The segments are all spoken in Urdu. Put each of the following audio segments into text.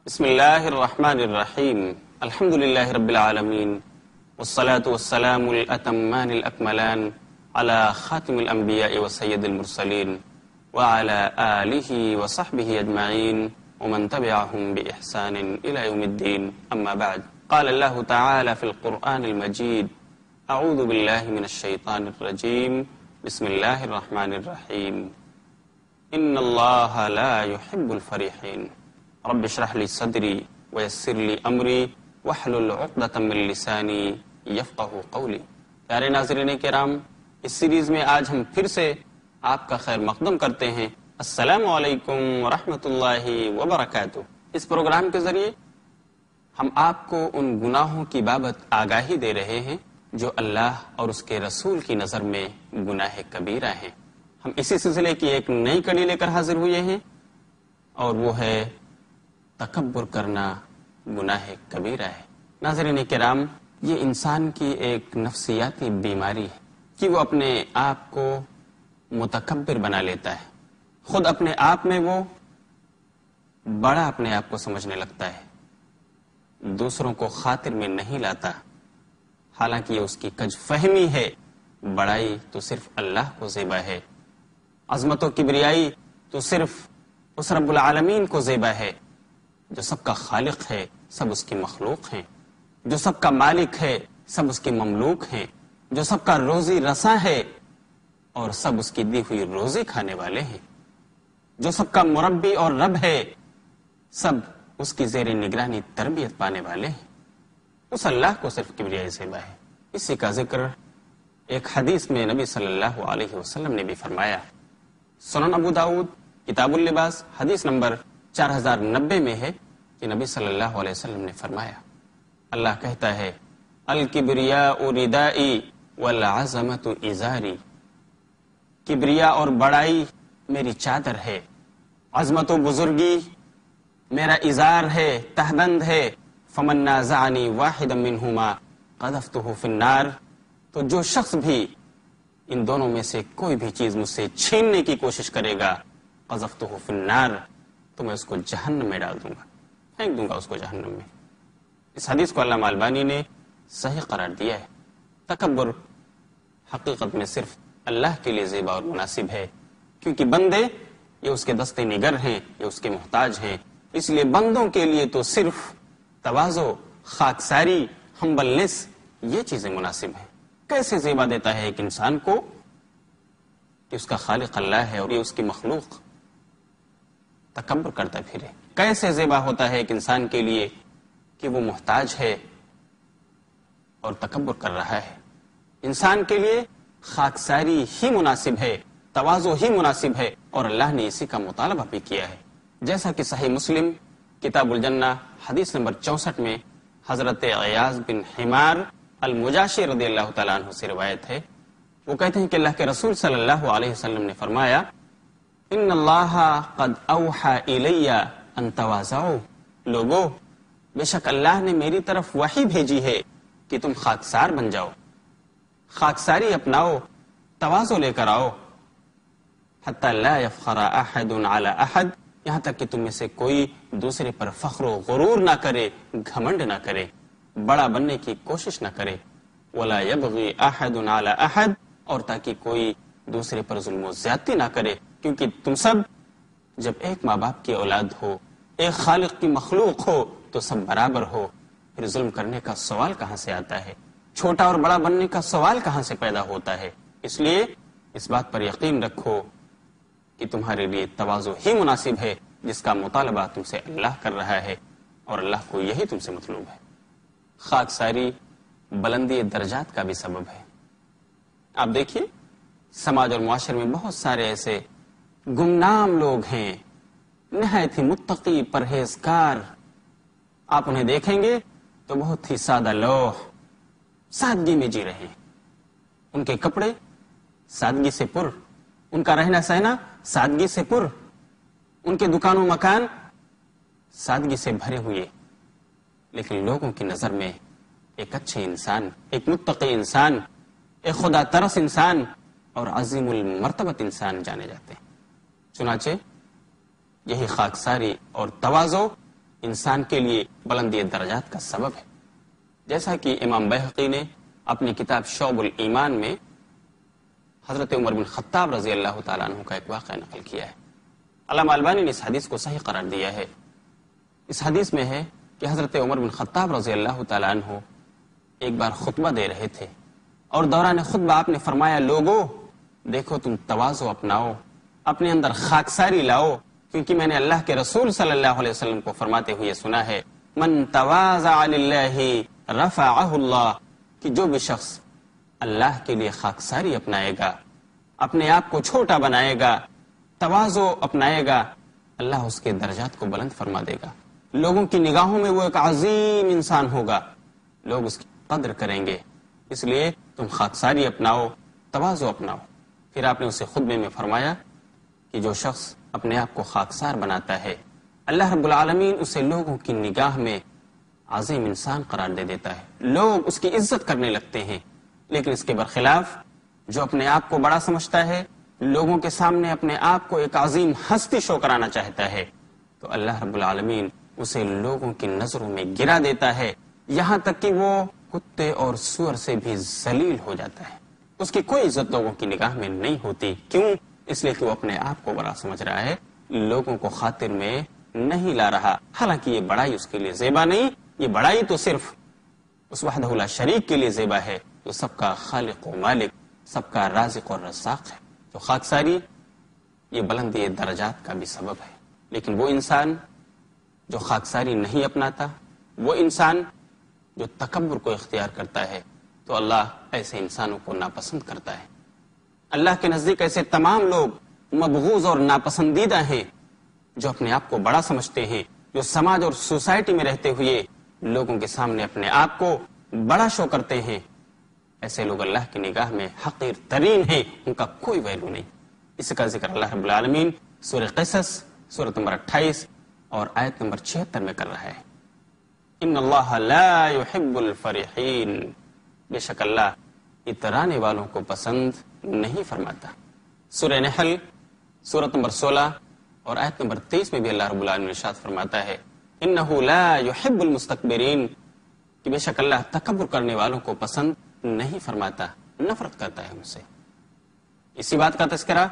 بسم اللہ الرحمن الرحیم الحمد للہ رب العالمین والصلاة والسلام الاتمان الاکملان على خاتم الانبیاء وسید المرسلین وعلى آلہ وصحبہ اجمعین ومن تبعهم بإحسان الى یوم الدین اما بعد قال اللہ تعالی فی القرآن المجید اعوذ باللہ من الشیطان الرجیم بسم اللہ الرحمن الرحیم ان اللہ لا يحب الفریحین رب اشرح لی صدری ویسر لی امری واحلل عقدۃ من لسانی یفقہوا قولی۔ پیارے ناظرین کرام، اس سیریز میں آج ہم پھر سے آپ کا خیر مقدم کرتے ہیں۔ السلام علیکم ورحمۃ اللہ وبرکاتہ۔ اس پروگرام کے ذریعے ہم آپ کو ان گناہوں کی بابت آگاہی دے رہے ہیں جو اللہ اور اس کے رسول کی نظر میں گناہ کبیرہ ہیں۔ ہم اسی سلسلے کی ایک نئی کڑی لے کر حاضر ہوئے ہیں اور وہ ہے تکبر کرنا گناہ کبیرہ ہے۔ ناظرین کرام، یہ انسان کی ایک نفسیاتی بیماری ہے کہ وہ اپنے آپ کو متکبر بنا لیتا ہے۔ خود اپنے آپ میں وہ بڑا اپنے آپ کو سمجھنے لگتا ہے، دوسروں کو خاطر میں نہیں لاتا، حالانکہ یہ اس کی کج فہمی ہے۔ بڑائی تو صرف اللہ کو زیبا ہے، عظمت و کبریائی تو صرف اس رب العالمین کو زیبا ہے جو سب کا خالق ہے، سب اس کی مخلوق ہیں، جو سب کا مالک ہے، سب اس کے مملوک ہیں، جو سب کا روزی رساں ہے اور سب اس کی دی ہوئی روزی کھانے والے ہیں، جو سب کا مربی اور رب ہے، سب اس کی زیر نگرانی تربیت پانے والے ہیں۔ اس اللہ کو صرف کبریائی زیبا ہے۔ اسی کا ذکر ایک حدیث میں نبی صلی اللہ علیہ وسلم نے بھی فرمایا۔ سنن ابو داؤد کتاب اللباس حدیث نمبر 4090 میں ہے کہ نبی صلی اللہ علیہ وسلم نے فرمایا، اللہ کہتا ہے الکبریاء ردائی والعظمت ازاری، کبریا اور بڑائی میری چادر ہے، عظمت و بزرگی میرا ازار ہے، تہبند ہے، فمن نازعنی واحدا منہما قذفتہ فی النار، تو جو شخص بھی ان دونوں میں سے کوئی بھی چیز مجھ سے چھیننے کی کوشش کرے گا قذفتہ فی النار، تو میں اس کو جہنم میں ڈال دوں گا، پھینک دوں گا اس کو جہنم میں۔ اس حدیث کو علامہ البانی نے صحیح قرار دیا ہے۔ تکبر حقیقت میں صرف اللہ کے لیے زیبا اور مناسب ہے، کیونکہ بندے یہ اس کے دستے نگر ہیں، یہ اس کے محتاج ہیں، اس لیے بندوں کے لیے تو صرف تواضع، خاکساری، ہمبلنس، یہ چیزیں مناسب ہیں۔ کیسے زیبا دیتا ہے ایک انسان کو کہ اس کا خالق اللہ ہے اور یہ اس کی مخلوق تکبر کرتا پھرے۔ کیسے زیبا ہوتا ہے ایک انسان کے لیے کہ وہ محتاج ہے اور تکبر کر رہا ہے۔ انسان کے لیے خاکساری ہی مناسب ہے، تواضع ہی مناسب ہے، اور اللہ نے اسی کا مطالبہ بھی کیا ہے، جیسا کہ صحیح مسلم کتاب الجنہ حدیث نمبر 64 میں حضرت عیاض بن حمار المجاشی رضی اللہ تعالیٰ عنہ سے روایت ہے۔ وہ کہتے ہیں کہ اللہ کے رسول صلی اللہ علیہ وسلم نے فرمایا، ان اللہ قد اوحى الی ان تواضعوا، لوگو بے شک اللہ نے میری طرف وحی بھیجی ہے کہ تم خاکسار بن جاؤ، خاکساری اپناؤ، تواضع لے کر آؤ، حتی لا یفخر احد علی احد، یہاں تک کہ تم میں سے کوئی دوسرے پر فخر و غرور نہ کرے، گھمنڈ نہ کرے، بڑا بننے کی کوشش نہ کرے، ولا یبغی احد علی احد، اور تاکہ کوئی دوسرے پر ظلم و زیادتی نہ کرے، کیونکہ تم سب جب ایک ماں باپ کی اولاد ہو، ایک خالق کی مخلوق ہو، تو سب برابر ہو، پھر ظلم کرنے کا سوال کہاں سے آتا ہے؟ چھوٹا اور بڑا بننے کا سوال کہاں سے پیدا ہوتا ہے؟ اس لیے اس بات پر یقین رکھو کہ تمہارے لیے تواضع ہی مناسب ہے، جس کا مطالبہ تم سے اللہ کر رہا ہے، اور اللہ کو یہی تم سے مطلوب ہے۔ خاکساری بلندی درجات کا بھی سبب ہے۔ آپ دیکھیے سماج اور معاشرے میں بہت سارے ایسے گمنام لوگ ہیں، نہایت ہی متقی، پرہیزگار، آپ انہیں دیکھیں گے تو بہت ہی سادہ لوح، سادگی میں جی رہے ہیں، ان کے کپڑے سادگی سے پر، ان کا رہنا سہنا سادگی سے پر، ان کے دکان و مکان سادگی سے بھرے ہوئے، لیکن لوگوں کی نظر میں ایک اچھے انسان، ایک متقی انسان، ایک خدا ترس انسان اور عظیم المرتبت انسان جانے جاتے ہیں۔ چنانچہ یہی خاکساری اور تواضع انسان کے لیے بلندی درجات کا سبب ہے. جیسا کہ امام بیہقی نے اپنی کتاب شعب الایمان میں حضرت عمر بن خطاب رضی اللہ تعالیٰ عنہ کا ایک واقعہ نقل کیا ہے. علامہ البانی نے اس حدیث کو صحیح قرار دیا ہے. اس حدیث میں ہے کہ حضرت عمر بن خطاب رضی اللہ تعالیٰ عنہ ایک بار خطبہ دے رہے تھے اور دوران خطبہ آپ نے فرمایا، لوگو دیکھو تم تواضع اپناؤ، اپنے اندر خاکساری لاؤ، کیونکہ میں نے اللہ کے رسول صلی اللہ علیہ وسلم کو فرماتے ہوئے سنا ہے، من تواضع للہ رفعہ اللہ، کہ جو بھی شخص اللہ کے لیے خاکساری اپنائے گا، اپنے آپ کو چھوٹا بنائے گا، تواضع اپنائے گا، اللہ اس کے درجات کو بلند فرما دے گا. لوگوں کی نگاہوں میں وہ ایک عظیم انسان ہوگا، لوگ اس کی قدر کریں گے. اس لیے تم خاکساری اپناؤ، تواضع اپناؤ. پھر آپ نے اسے خطبے میں فرمایا کہ جو شخص اپنے آپ کو خاکسار بناتا ہے، اللہ رب العالمین اسے لوگوں کی نگاہ میں عظیم انسان قرار دے دیتا ہے، لوگ اس کی عزت کرنے لگتے ہیں. لیکن اس کے برخلاف جو اپنے آپ کو بڑا سمجھتا ہے، لوگوں کے سامنے اپنے آپ کو ایک عظیم ہستی شو کرانا چاہتا ہے، تو اللہ رب العالمین اسے لوگوں کی نظروں میں گرا دیتا ہے، یہاں تک کہ وہ کتے اور سور سے بھی ذلیل ہو جاتا ہے. اس کی کوئی عزت لوگوں کی نگاہ میں نہیں ہوتی. کیوں؟ اس لیے کہ وہ اپنے آپ کو بڑا سمجھ رہا ہے، لوگوں کو خاطر میں نہیں لا رہا. حالانکہ یہ بڑائی اس کے لیے زیبا نہیں، یہ بڑائی تو صرف اس وحدہ لا شریک کے لیے زیبا ہے، جو سب کا خالق و مالک، سب کا رازق اور رزاق ہے. تو خاکساری یہ بلندی درجات کا بھی سبب ہے. لیکن وہ انسان جو خاکساری نہیں اپناتا، وہ انسان جو تکبر کو اختیار کرتا ہے، تو اللہ ایسے انسانوں کو ناپسند کرتا ہے. اللہ کے نزدیک ایسے تمام لوگ مبغوض اور ناپسندیدہ ہیں جو اپنے آپ کو بڑا سمجھتے ہیں، جو سماج اور سوسائٹی میں رہتے ہوئے لوگوں کے سامنے اپنے آپ کو بڑا شو کرتے ہیں. ایسے لوگ اللہ کی نگاہ میں حقیر ترین ہیں، ان کا کوئی ویلو نہیں. اس کا ذکر اللہ رب العالمین سورہ قصص سورۃ نمبر 28 اور آیت نمبر 76 میں کر رہا ہے. ان اللہ لا يحب الفرحین، بے شک اللہ اترانے والوں کو پسند نہیں فرماتا. سورہ نحل سورۃ نمبر 16 اور آیت نمبر 23 میں بھی اللہ رب العالمین ارشاد فرماتا ہے، انہ لا يحب المستکبرین، کہ بے شک اللہ تکبر کرنے والوں کو پسند نہیں فرماتا، نفرت کرتا ہے ان سے. اسی بات کا تذکرہ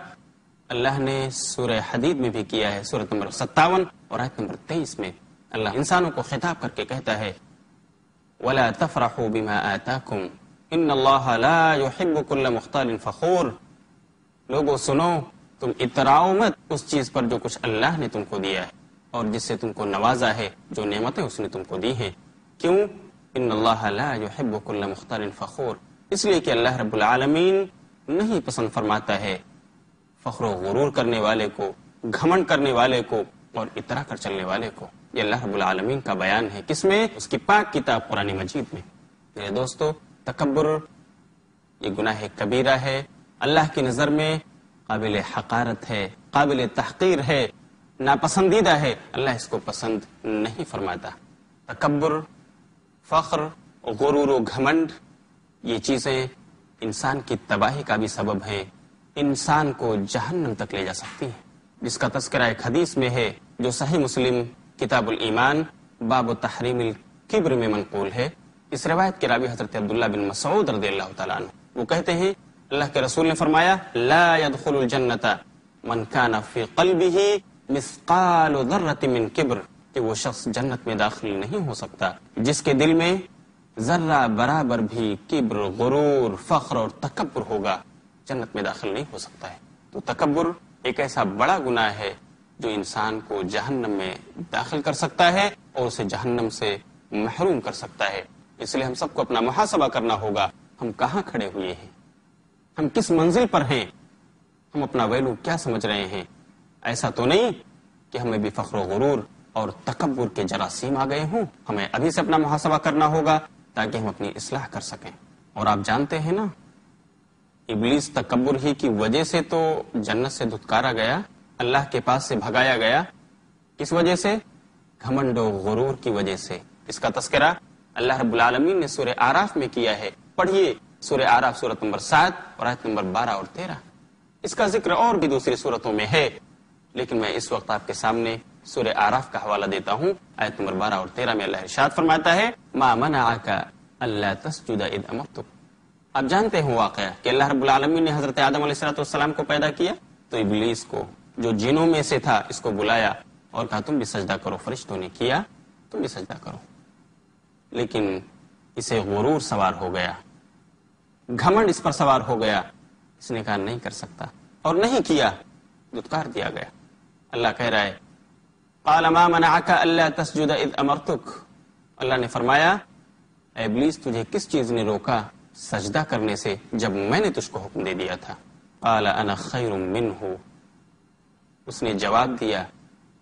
اللہ نے سورہ حدید میں بھی کیا ہے، سورۃ نمبر 57 اور آیت نمبر 23 میں اللہ انسانوں کو خطاب کر کے کہتا ہے، وَلَا تَفْرَحُوا بِمَا آتَاكُمْ إِنَّ اللَّهَ لَا يُحِبُّ كُلَّ مُخْتَالٍ فَخُورٍ، لوگوں سنو، تم اتراؤ مت اس چیز پر جو کچھ اللہ نے تم کو دیا ہے اور جس سے تم کو نوازا ہے، جو نعمتیں اس نے تم کو دی ہیں. کیوں؟ ان اللہ لا يحب كل مختال فخور، اس لیے کہ اللہ رب العالمین نہیں پسند فرماتا ہے فخر و غرور کرنے والے کو، گھمنڈ کرنے والے کو اور اترا کر چلنے والے کو. یہ اللہ رب العالمین کا بیان ہے. کس میں؟ اس کی پاک کتاب قرآن مجید میں. میرے دوستو، تکبر یہ گناہ کبیرہ ہے، اللہ کی نظر میں قابل حقارت ہے، قابل تحقیر ہے، ناپسندیدہ ہے. اللہ اس کو پسند نہیں فرماتا. تکبر، فخر، غرور و گھمنڈ یہ چیزیں انسان کی تباہی کا بھی سبب ہیں، انسان کو جہنم تک لے جا سکتی ہیں، جس کا تذکرہ ایک حدیث میں ہے جو صحیح مسلم کتاب الایمان باب تحریم الکبر میں منقول ہے. اس روایت کے راوی حضرت عبداللہ بن مسعود رضی اللہ تعالیٰ عنہ، وہ کہتے ہیں اللہ کے رسول نے فرمایا، لا يدخل الجنت من كان في قلبه مثقال ذرة من کبر، کہ وہ شخص جنت میں داخل نہیں ہو سکتا جس کے دل میں ذرہ برابر بھی کبر، غرور، فخر اور تکبر ہوگا، جنت میں داخل نہیں ہو سکتا ہے. تو تکبر ایک ایسا بڑا گناہ ہے جو انسان کو جہنم میں داخل کر سکتا ہے اور اسے جہنم سے محروم کر سکتا ہے. اس لیے ہم سب کو اپنا محاسبہ کرنا ہوگا، ہم کہاں کھڑے ہوئے ہیں، ہم کس منزل پر ہیں، ہم اپنا ویلو کیا سمجھ رہے ہیں. ایسا تو نہیں کہ ہمیں بھی فخر و غرور اور تکبر کے جراثیم آ گئے ہوں. ہمیں ابھی سے اپنا محاسبہ کرنا ہوگا تاکہ ہم اپنی اصلاح کر سکیں. اور آپ جانتے ہیں نا، ابلیس تکبر ہی کی وجہ سے تو جنت سے دھتکارا گیا، اللہ کے پاس سے بھگایا گیا. کس وجہ سے؟ گھمنڈ و غرور کی وجہ سے. اس کا تذکرہ اللہ رب العالمین نے سورہ آراف میں کیا ہے. پڑھیے سورہ آراف سورۃ نمبر 7 اور آیت نمبر 12 اور 13. اس کا ذکر اور بھی دوسری سورتوں میں ہے، لیکن میں اس وقت آپ کے سامنے سورہ آراف کا حوالہ دیتا ہوں، آیت نمبر 12 اور 13 میں اللہ ارشاد فرماتا ہے ما منعک الا تسجد اذ امرتک۔ آپ جانتے ہیں واقعہ کہ اللہ رب العالمین نے حضرت آدم علیہ السلام کو پیدا کیا تو ابلیس کو جو جنوں میں سے تھا اس کو بلایا اور کہا تم بھی سجدہ کرو، فرشتوں نے کیا، تم بھی سجدہ کرو، لیکن اسے غرور سوار ہو گیا، گھمنڈ اس پر سوار ہو گیا، اس نے کہا نہیں کر سکتا اور نہیں کیا، دھتکار دیا گیا۔ اللہ کہہ رہا ہے قال ما منعک الا تسجد اذ امرتک، اللہ نے فرمایا اے ابلیس تجھے کس چیز نے روکا سجدہ کرنے سے جب میں نے تجھ کو حکم دے دیا تھا؟ قال انا خیر منہ، اس نے جواب دیا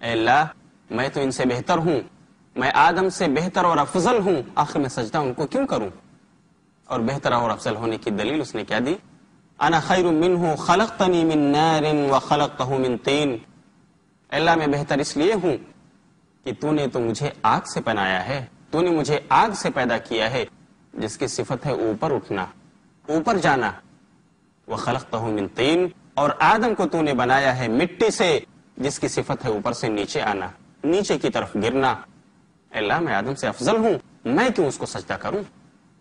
اے اللہ میں تو ان سے بہتر ہوں، میں آدم سے بہتر اور افضل ہوں، آخر میں سجدہ ان کو کیوں کروں؟ اور بہتر اور افضل ہونے کی دلیل اس نے کیا دی؟ انا خیر منہ خلقتنی من نار وخلقتہ من طین، اللہ میں بہتر اس لیے ہوں کہ تو نے تو مجھے آگ سے بنایا ہے، تو نے مجھے آگ سے پیدا کیا ہے جس کی صفت ہے اوپر اٹھنا، اوپر جانا، وخلقتہ من طین، اور آدم کو تو نے بنایا ہے مٹی سے جس کی صفت ہے اوپر سے نیچے آنا، نیچے کی طرف گرنا۔ اللہ میں آدم سے افضل ہوں، میں کیوں اس کو سجدہ کروں؟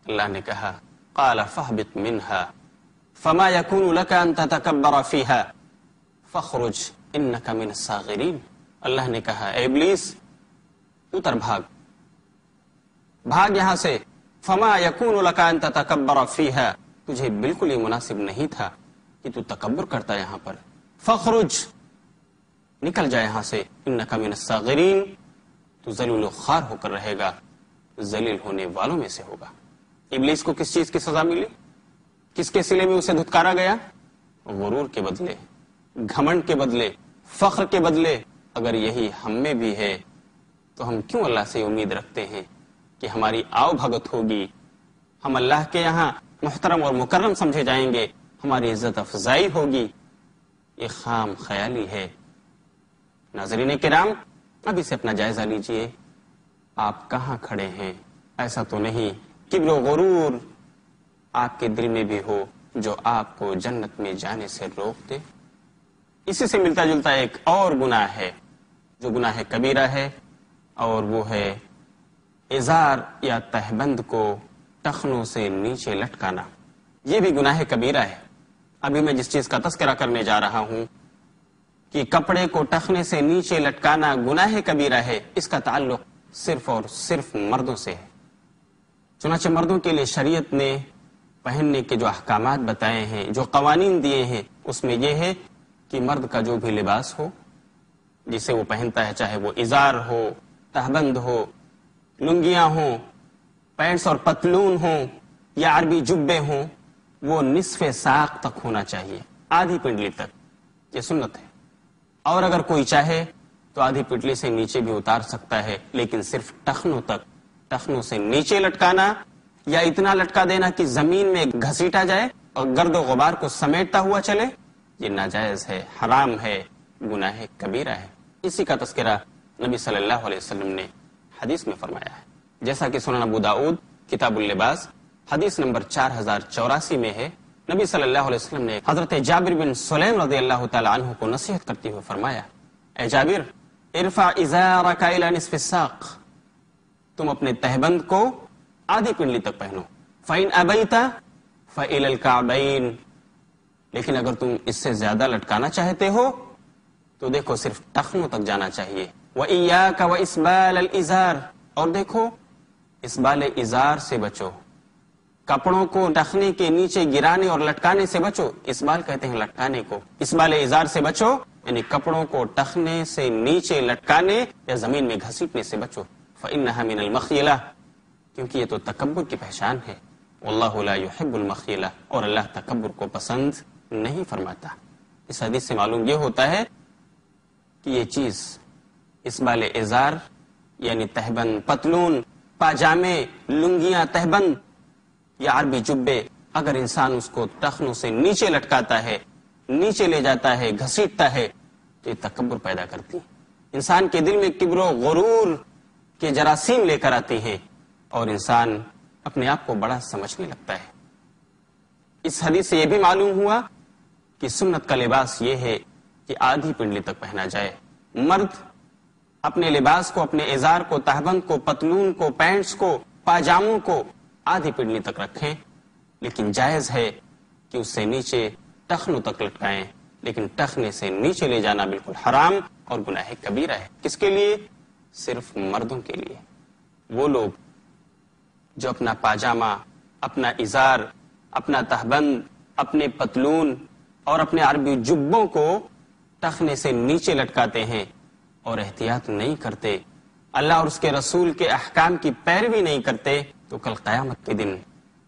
اللہ نے کہا قال فاہبط منہا فما یکون لک ان تتکبر فیہا فاخرج انک من الصاغرین، اللہ نے کہا اے ابلیس اتر بھاگ، بھاگ یہاں سے، فما یکون لک ان تتکبر فیہا، تجھے بالکل یہ مناسب نہیں تھا کہ تو تکبر کرتا یہاں پر، فاخرج نکل جائے یہاں سے، انک من الصاغرین، تو ذلیل و خوار ہو کر رہے گا، ذلیل ہونے والوں میں سے ہوگا۔ ابلیس کو کس چیز کی سزا ملی؟ کس کے سلے میں اسے دھتکارا گیا؟ غرور کے بدلے، گھمنڈ کے بدلے، فخر کے بدلے۔ اگر یہی ہم میں بھی ہے تو ہم کیوں اللہ سے امید رکھتے ہیں کہ ہماری آؤ بھگت ہوگی، ہم اللہ کے یہاں محترم اور مکرم سمجھے جائیں گے، ہماری عزت افزائی ہوگی؟ یہ خام خیالی ہے۔ ناظرین کرام، اب اسے اپنا جائزہ لیجئے، آپ کہاں کھڑے ہیں؟ ایسا تو نہیں کبر و غرور آپ کے دل میں بھی ہو جو آپ کو جنت میں جانے سے روک دے؟ اسی سے ملتا جلتا ایک اور گناہ ہے جو گناہ کبیرہ ہے، اور وہ ہے ازار یا تہبند کو ٹخنوں سے نیچے لٹکانا۔ یہ بھی گناہ کبیرہ ہے۔ ابھی میں جس چیز کا تذکرہ کرنے جا رہا ہوں کہ کپڑے کو ٹخنے سے نیچے لٹکانا گناہ کبیرہ ہے، اس کا تعلق صرف اور صرف مردوں سے ہے۔ چنانچہ مردوں کے لیے شریعت نے پہننے کے جو احکامات بتائے ہیں، جو قوانین دیے ہیں، اس میں یہ ہے کہ مرد کا جو بھی لباس ہو جسے وہ پہنتا ہے، چاہے وہ ازار ہو، تہبند ہو، لنگیاں ہوں، پینٹس اور پتلون ہوں، یا عربی جبے ہوں، وہ نصف ساق تک ہونا چاہیے، آدھی پنڈلی تک، یہ سنت ہے۔ اور اگر کوئی چاہے تو آدھی پنڈلی سے نیچے بھی اتار سکتا ہے، لیکن صرف ٹخنوں تک۔ ٹخنوں سے نیچے لٹکانا یا اتنا لٹکا دینا کہ زمین میں گھسیٹا جائے اور گرد و غبار کو سمیٹتا ہوا چلے، یہ ناجائز ہے، حرام ہے، گناہ کبیرہ ہے۔ اسی کا تذکرہ نبی صلی اللہ علیہ وسلم نے حدیث میں فرمایا ہے، جیسا کہ سنن ابو داؤد کتاب اللباس حدیث نمبر 4084 میں ہے۔ نبی صلی اللہ علیہ وسلم نے حضرت جابر بن سلیم رضی اللہ تعالی عنہ کو نصیحت کرتے ہوئے فرمایا اے جابر ارفع ازارک الی نصف الساق، تم اپنے تہبند کو آدھی پنڈلی تک پہنو، فإن أبیت فإلی الکعبین، لیکن اگر تم اس سے زیادہ لٹکانا چاہتے ہو تو دیکھو صرف ٹخنوں تک جانا چاہیے۔ وإیاک وإسبال الإزار، اور دیکھو اسبال ازار سے بچو، کپڑوں کو ٹخنے کے نیچے گرانے اور لٹکانے سے بچو۔ اسبال کہتے ہیں لٹکانے کو، اسبال ازار سے بچو، یعنی کپڑوں کو ٹخنے سے نیچے لٹکانے یا زمین میں گھسیٹنے سے بچو۔ فإنها من المخیلہ، کیونکہ یہ تو تکبر کی پہچان ہے۔ واللہ لا يحب المخیلہ، اور اللہ تکبر کو پسند نہیں فرماتا۔ اس حدیث سے معلوم یہ ہوتا ہے کہ یہ چیز اسبال ازار یعنی تہبند، پتلون، پاجامے، لنگیاں، تہبند یا عربی جبے، اگر انسان اس کو ٹخنوں سے نیچے لٹکاتا ہے، نیچے لے جاتا ہے، گھسیٹتا ہے، تو یہ تکبر پیدا کرتی ہے، انسان کے دل میں کبر و غرور کے جراثیم لے کر آتی ہیں، اور انسان اپنے آپ کو بڑا سمجھنے لگتا ہے۔ اس حدیث سے یہ بھی معلوم ہوا کہ سنت کا لباس یہ ہے کہ آدھی پنڈلی تک پہنا جائے۔ مرد اپنے لباس کو، اپنے ازار کو، تہبند کو، پتلون کو، پینٹس کو، پاجاموں کو آدھی پنڈلی تک رکھیں، لیکن جائز ہے کہ اس سے نیچے ٹخنوں تک لٹکائیں، لیکن ٹخنے سے نیچے لے جانا بالکل حرام اور گناہ کبیرہ ہے۔ کس کے لیے؟ صرف مردوں کے لیے۔ وہ لوگ جو اپنا پاجامہ، اپنا ازار، اپنا تہبند، اپنے پتلون اور اپنے عربی جبوں کو ٹخنے سے نیچے لٹکاتے ہیں اور احتیاط نہیں کرتے، اللہ اور اس کے رسول کے احکام کی پیروی نہیں کرتے، تو کل قیامت کے دن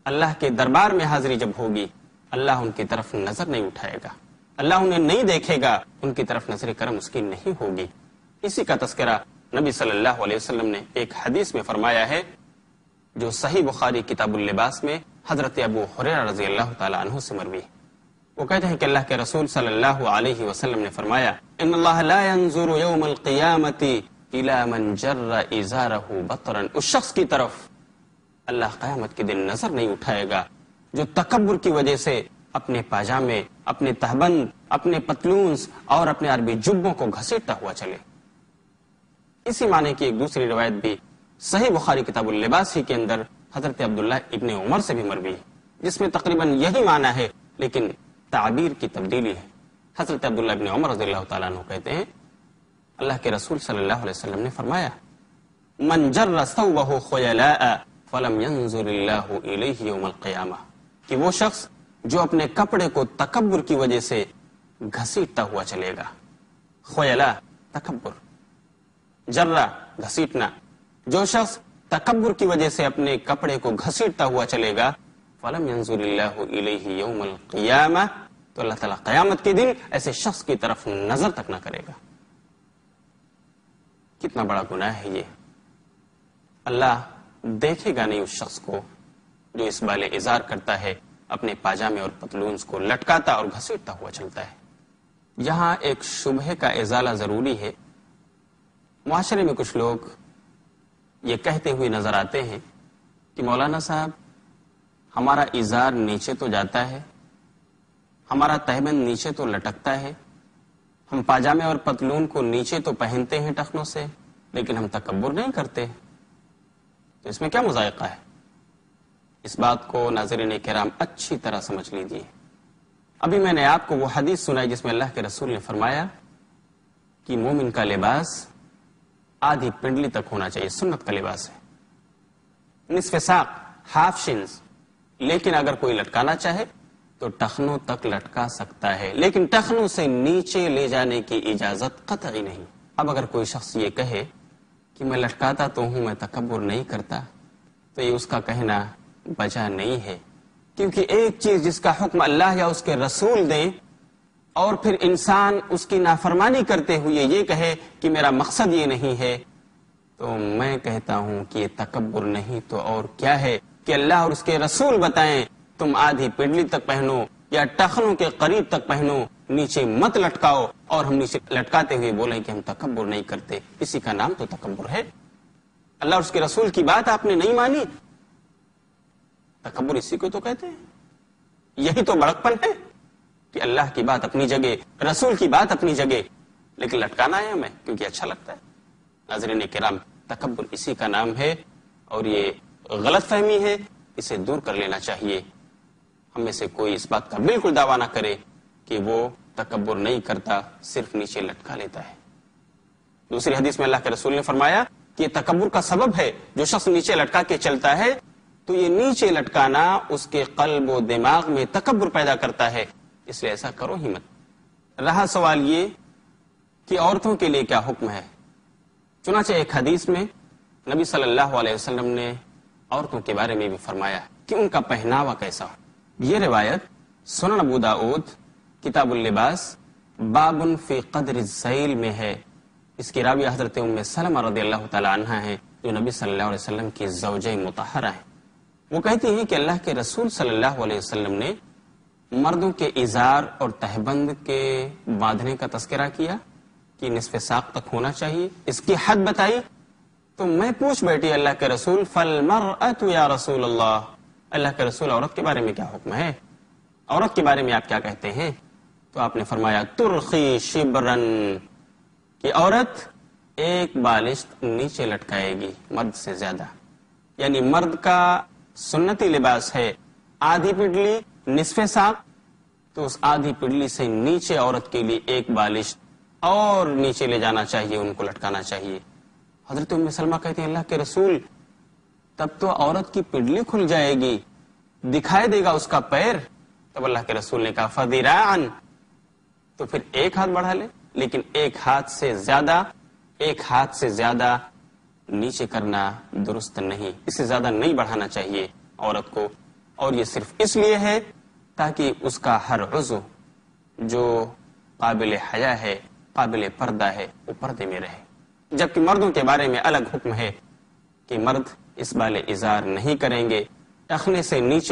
اللہ کے دربار میں حاضری جب ہوگی، اللہ ان کی طرف نظر نہیں اٹھائے گا، اللہ انہیں نہیں دیکھے گا، ان کی طرف نظر کرم اس کی نہیں ہوگی۔ اسی کا تذکرہ نبی صلی اللہ علیہ وسلم نے ایک حدیث میں فرمایا ہے، جو صحیح بخاری کتاب اللباس میں حضرت ابو ہریرہ رضی اللہ تعالی عنہ سے مروی۔ وہ کہتے ہیں کہ اللہ کے رسول صلی اللہ علیہ وسلم نے فرمایا، ان اللہ لا ينظر یوم القیامت الى من جر ازارہ بطرا، اس شخص کی طرف اللہ قیامت کے دن نظر نہیں اٹھائے گا جو تکبر کی وجہ سے اپنے پاجامے، اپنے تہبند، اپنے پتلونز اور اپنے عربی جبوں کو گھسیٹتا ہوا چلے۔ اسی معنی کی ایک دوسری روایت بھی صحیح بخاری کتاب اللباس ہی کے اندر حضرت عبداللہ ابن عمر سے بھی مروی ہے، جس میں تقریباً یہی معنی ہے لیکن تعبیر کی تبدیلی ہے۔ حضرت عبداللہ ابن عمر رضی اللہ تعالیٰ عنہ کہتے ہیں، اللہ کے رسول صلی اللہ علیہ وسلم نے فرمایا، من جر ثوبہ خیلاء فلم ينظر اللہ الیہ یوم القیامہ، کہ وہ شخص جو اپنے کپڑے کو تکبر کی وجہ سے گھسیٹتا ہوا چلے گا۔ خیلاء تکبر، جرہ گھسیٹنا، جو شخص تکبر کی وجہ سے اپنے کپڑے کو گھسیٹتا ہوا چلے گا، فلم ينظر اللہ الیہ یوم القیامہ، تو اللہ تعالیٰ قیامت کے دن ایسے شخص کی طرف نظر تک نہ کرے گا۔ کتنا بڑا گناہ ہے یہ! اللہ دیکھے گا نہیں اس شخص کو جو اس بالے ازار کرتا ہے، اپنے پاجامے اور پتلونز کو لٹکاتا اور گھسیٹتا ہوا چلتا ہے۔ یہاں ایک شبہے کا ازالہ ضروری ہے۔ معاشرے میں کچھ لوگ یہ کہتے ہوئے نظر آتے ہیں کہ مولانا صاحب، ہمارا ازار نیچے تو جاتا ہے، ہمارا تہبند نیچے تو لٹکتا ہے، ہم پاجامے اور پتلون کو نیچے تو پہنتے ہیں ٹخنوں سے، لیکن ہم تکبر نہیں کرتے، تو اس میں کیا مذائقہ ہے؟ اس بات کو ناظرین کرام اچھی طرح سمجھ لیجیے۔ ابھی میں نے آپ کو وہ حدیث سنائی جس میں اللہ کے رسول نے فرمایا کہ مومن کا لباس آدھی پنڈلی تک ہونا چاہیے، سنت کا لباس ہے، نصف ساق، ہاف شنز، لیکن اگر کوئی لٹکانا چاہے تو ٹخنوں تک لٹکا سکتا ہے، لیکن ٹخنوں سے نیچے لے جانے کی اجازت قطعی نہیں۔ اب اگر کوئی شخص یہ کہے کہ میں لٹکاتا تو ہوں، میں تکبر نہیں کرتا، تو یہ اس کا کہنا بجا نہیں ہے، کیونکہ ایک چیز جس کا حکم اللہ یا اس کے رسول دیں اور پھر انسان اس کی نافرمانی کرتے ہوئے یہ کہے کہ میرا مقصد یہ نہیں ہے، تو میں کہتا ہوں کہ یہ تکبر نہیں تو اور کیا ہے کہ اللہ اور اس کے رسول بتائیں تم آدھی پنڈلی تک پہنو یا ٹخنوں کے قریب تک پہنو، نیچے مت لٹکاؤ، اور ہم نیچے لٹکاتے ہوئے بولیں کہ ہم تکبر نہیں کرتے، اسی کا نام تو تکبر ہے۔ اللہ اور اس کے رسول کی بات آپ نے نہیں مانی، تکبر اسی کو تو کہتے ہیں۔ یہی تو بڑکپن ہے کہ اللہ کی بات اپنی جگہ، رسول کی بات اپنی جگہ، لیکن لٹکانا ہے ہمیں کیونکہ اچھا لگتا ہے۔ ناظرین کرام، تکبر اسی کا نام ہے، اور یہ غلط فہمی ہے، اسے دور کر لینا چاہیے۔ ہم میں سے کوئی اس بات کا بالکل دعویٰ نہ کرے کہ وہ تکبر نہیں کرتا، صرف نیچے لٹکا لیتا ہے۔ دوسری حدیث میں اللہ کے رسول نے فرمایا کہ یہ تکبر کا سبب ہے، جو شخص نیچے لٹکا کے چلتا ہے تو یہ نیچے لٹکانا اس کے قلب و دماغ میں تکبر پیدا کرتا ہے، اس لیے ایسا کرو ہی مت۔ رہا سوال یہ کہ عورتوں کے لیے کیا حکم ہے، چنانچہ ایک حدیث میں نبی صلی اللہ علیہ وسلم نے عورتوں کے بارے میں بھی فرمایا کہ ان کا پہناوا کیسا ہو۔ یہ روایت سنن ابو داؤد کتاب اللباس باب فی قدر الذیل میں ہے۔ اس کی راوی حضرت ام سلمہ رضی اللہ تعالی عنہا ہیں، جو نبی صلی اللہ علیہ وسلم کی زوجہ مطہرہ ہیں۔ وہ کہتی ہیں کہ اللہ کے رسول صلی اللہ علیہ وسلم نے مردوں کے ازار اور تہبند کے باندھنے کا تذکرہ کیا کہ نصف ساق تک ہونا چاہیے، اس کی حد بتائی، تو میں پوچھ بیٹھی اللہ کے رسول فالمرأۃ یا رسول اللہ، اللہ کے رسول عورت کے بارے میں کیا حکم ہے، عورت کے بارے میں آپ کیا کہتے ہیں؟ تو آپ نے فرمایا ترخی شبرن، کہ عورت ایک بالشت نیچے لٹکائے گی مرد سے زیادہ. یعنی مرد کا سنتی لباس ہے آدھی پڈلی نصف ساق، تو اس آدھی پڈلی سے نیچے عورت کے لیے ایک بالشت اور نیچے لے جانا چاہیے، ان کو لٹکانا چاہیے. حضرت ام سلمہ کہتی ہیں اللہ کے رسول تب تو عورت کی پڈلی کھل جائے گی، دکھائی دے گا اس کا پیر. تب اللہ کے رسول نے کہا فذراعن، تو پھر ایک ہاتھ بڑھا لے، لیکن ایک ہاتھ سے زیادہ نیچے کرنا درست نہیں، اس سے زیادہ نہیں بڑھانا چاہیے عورت کو. اور یہ صرف اس لیے ہے تاکہ اس کا ہر عضو جو قابل حیا ہے، قابل پردہ ہے، وہ پردے میں رہے. جبکہ مردوں کے بارے میں الگ حکم ہے کہ مرد اسبال ازار نہیں کریں گے، ٹخنے سے نیچے